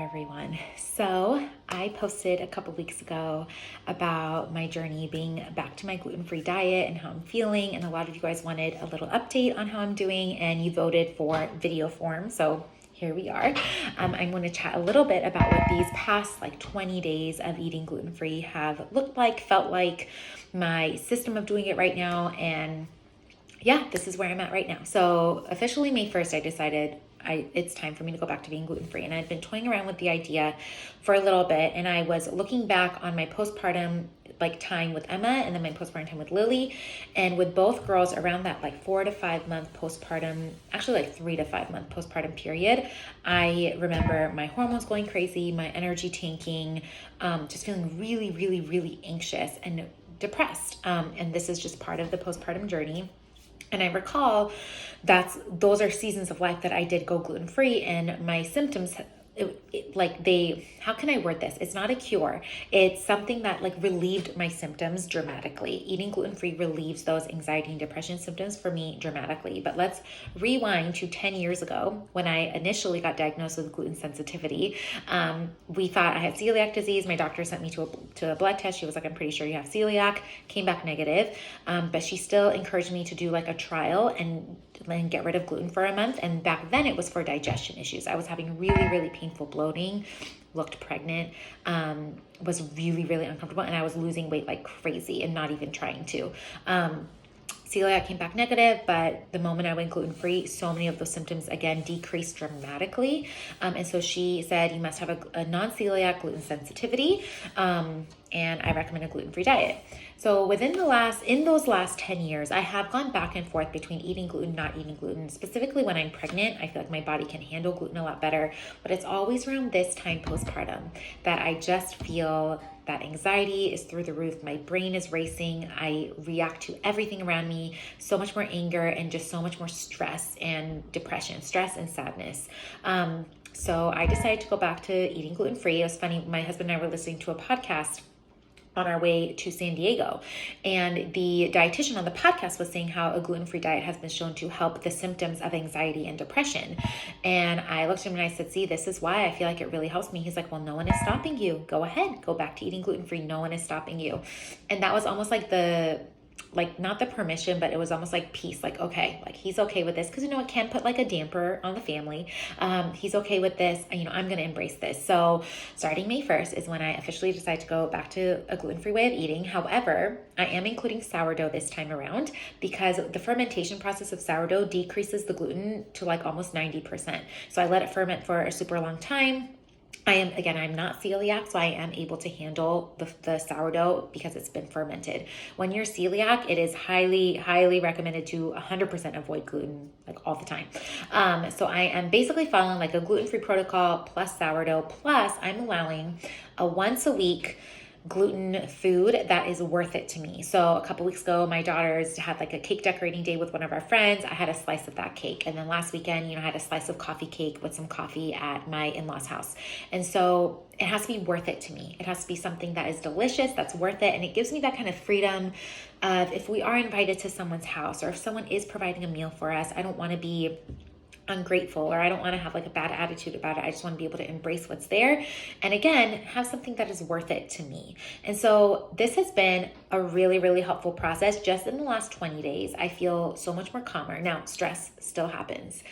everyone. So I posted a couple weeks ago about my journey being back to my gluten-free diet and how I'm feeling, and a lot of you guys wanted a little update on how I'm doing, and you voted for video form. So here we are. I'm going to chat a little bit about what these past 20 days of eating gluten-free have looked like, felt like, my system of doing it right now, and yeah, this is where I'm at right now. So officially May 1st, I decided it's time for me to go back to being gluten-free. And I'd been toying around with the idea for a little bit. And I was looking back on my postpartum time with Emma and then my postpartum time with Lily. And with both girls around that 4 to 5 month postpartum, actually 3 to 5 month postpartum period, I remember my hormones going crazy, my energy tanking, just feeling really, really, really anxious and depressed. And this is just part of the postpartum journey. And I recall those are seasons of life that I did go gluten-free, and my symptoms, how can I word this? It's not a cure. It's something that relieved my symptoms dramatically. Eating gluten-free relieves those anxiety and depression symptoms for me dramatically. But let's rewind to 10 years ago when I initially got diagnosed with gluten sensitivity. We thought I had celiac disease. My doctor sent me to a blood test. She was like, I'm pretty sure you have celiac. Came back negative. But she still encouraged me to do a trial and get rid of gluten for a month. And back then it was for digestion issues. I was having really, really painful bloating, looked pregnant, was really, really uncomfortable, and I was losing weight like crazy and not even trying to. Celiac came back negative, but the moment I went gluten-free, so many of those symptoms again decreased dramatically. And so she said, you must have a non-celiac gluten sensitivity, and I recommend a gluten-free diet. So in those last 10 years, I have gone back and forth between eating gluten, not eating gluten. Specifically when I'm pregnant, I feel like my body can handle gluten a lot better, but it's always around this time postpartum that I just feel that anxiety is through the roof. My brain is racing. I react to everything around me, so much more anger and just so much more stress and depression, stress and sadness. So I decided to go back to eating gluten-free. It was funny. My husband and I were listening to a podcast on our way to San Diego, and the dietitian on the podcast was saying how a gluten-free diet has been shown to help the symptoms of anxiety and depression. And I looked at him and I said, see, this is why I feel like it really helps me. He's like, well, no one is stopping you. Go ahead, go back to eating gluten-free. No one is stopping you. And that was almost not the permission, but it was almost like peace. Okay, he's okay with this, because it can put a damper on the family. He's okay with this. I'm going to embrace this. So starting May 1st is when I officially decided to go back to a gluten-free way of eating. However, I am including sourdough this time around because the fermentation process of sourdough decreases the gluten to almost 90%. So I let it ferment for a super long time. I'm not celiac, so I am able to handle the sourdough because it's been fermented. When you're celiac, it is highly, highly recommended to 100% avoid gluten, all the time. So I am basically following a gluten-free protocol plus sourdough, plus I'm allowing a once a week gluten food that is worth it to me. So a couple weeks ago, my daughters had a cake decorating day with one of our friends. I had a slice of that cake. And then last weekend, I had a slice of coffee cake with some coffee at my in-laws' house. And so it has to be worth it to me. It has to be something that is delicious, that's worth it. And it gives me that kind of freedom of, if we are invited to someone's house or if someone is providing a meal for us, I don't want to be ungrateful, or I don't want to have a bad attitude about it. I just want to be able to embrace what's there. And again, have something that is worth it to me. And so this has been a really, really helpful process. Just in the last 20 days, I feel so much more calmer. Now, stress still happens.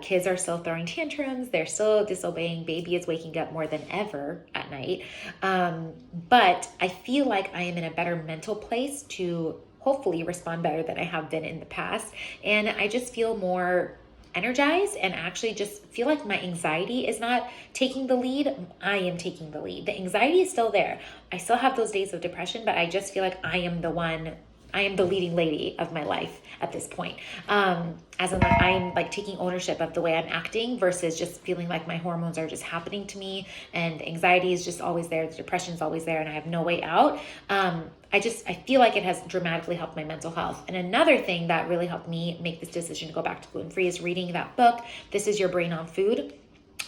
Kids are still throwing tantrums. They're still disobeying. Baby is waking up more than ever at night. But I feel like I am in a better mental place to hopefully respond better than I have been in the past. And I just feel more energized and actually just feel like my anxiety is not taking the lead. I am taking the lead. The anxiety is still there. I still have those days of depression, but I just feel like I am the leading lady of my life at this point. As in I'm taking ownership of the way I'm acting versus just feeling like my hormones are just happening to me and anxiety is just always there. The depression is always there and I have no way out. I feel like it has dramatically helped my mental health. And another thing that really helped me make this decision to go back to gluten-free is reading that book, This Is Your Brain on Food.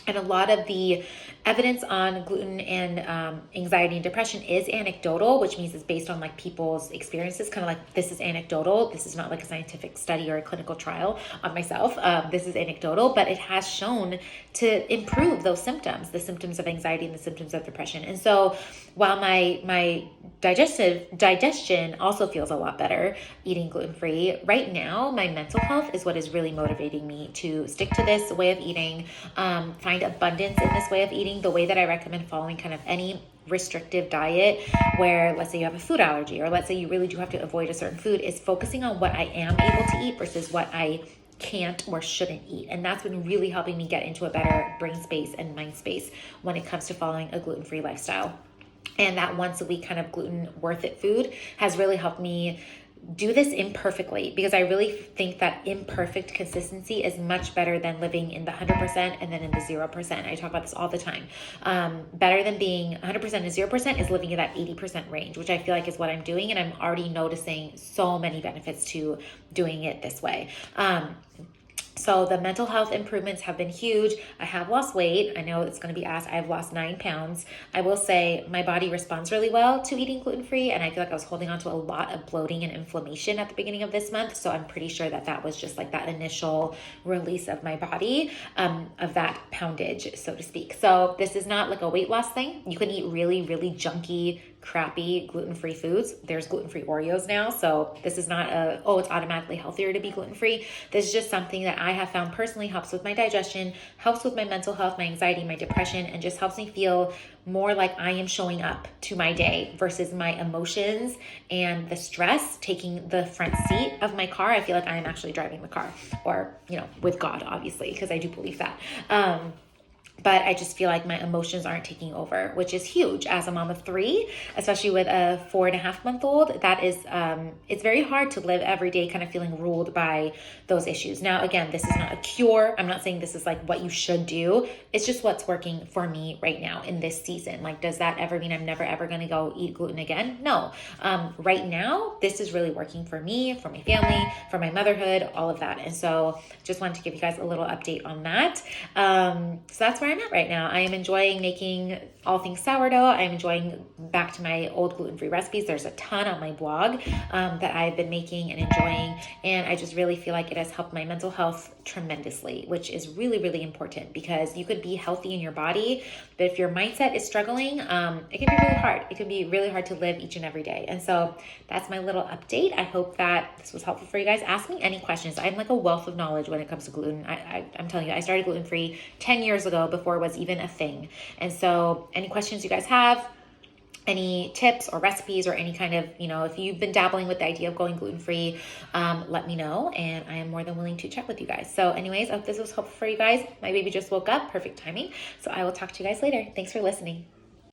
And a lot of the evidence on gluten and anxiety and depression is anecdotal, which means it's based on people's experiences, kind of this is anecdotal. This is not a scientific study or a clinical trial on myself. This is anecdotal, but it has shown to improve those symptoms, the symptoms of anxiety and the symptoms of depression. And so while my digestion also feels a lot better eating gluten-free, right now my mental health is what is really motivating me to stick to this way of eating, find abundance in this way of eating, the way that I recommend following kind of any restrictive diet where, let's say you have a food allergy, or let's say you really do have to avoid a certain food, is focusing on what I am able to eat versus what I can't or shouldn't eat. And that's been really helping me get into a better brain space and mind space when it comes to following a gluten-free lifestyle. And that once a week kind of gluten worth it food has really helped me do this imperfectly, because I really think that imperfect consistency is much better than living in the 100% and then in the 0%. I talk about this all the time. Better than being 100% and 0% is living in that 80% range, which I feel like is what I'm doing. And I'm already noticing so many benefits to doing it this way. So the mental health improvements have been huge. I have lost weight. I know it's going to be asked. I've lost 9 pounds. I will say my body responds really well to eating gluten-free. And I feel like I was holding on to a lot of bloating and inflammation at the beginning of this month. So I'm pretty sure that that was just like that initial release of my body, of that poundage, so to speak. So this is not like a weight loss thing. You can eat really, really junky, crappy gluten-free foods. There's gluten-free Oreos now. So this is not it's automatically healthier to be gluten-free. This is just something that I have found personally helps with my digestion, helps with my mental health, my anxiety, my depression, and just helps me feel more like I am showing up to my day versus my emotions and the stress taking the front seat of my car. I feel like I am actually driving the car, or, with God, obviously, because I do believe that. But I just feel like my emotions aren't taking over, which is huge as a mom of 3, especially with a 4.5-month-old. That is, it's very hard to live every day kind of feeling ruled by those issues. Now, again, this is not a cure. I'm not saying this is like what you should do. It's just what's working for me right now in this season. Like, does that ever mean I'm never, ever going to go eat gluten again? No. Right now, this is really working for me, for my family, for my motherhood, all of that. And so just wanted to give you guys a little update on that. So that's where I'm at right now. I am enjoying making all things sourdough. I'm enjoying back to my old gluten-free recipes. There's a ton on my blog that I've been making and enjoying. And I just really feel like it has helped my mental health tremendously, which is really, really important, because you could be healthy in your body, but if your mindset is struggling, it can be really hard. It can be really hard to live each and every day. And so that's my little update. I hope that this was helpful for you guys. Ask me any questions. I'm like a wealth of knowledge when it comes to gluten. I'm telling you, I started gluten-free 10 years ago before it was even a thing. And so any questions you guys have, any tips or recipes or any kind of, if you've been dabbling with the idea of going gluten-free, let me know, and I am more than willing to chat with you guys. So anyways, I hope this was helpful for you guys. My baby just woke up, perfect timing. So I will talk to you guys later. Thanks for listening.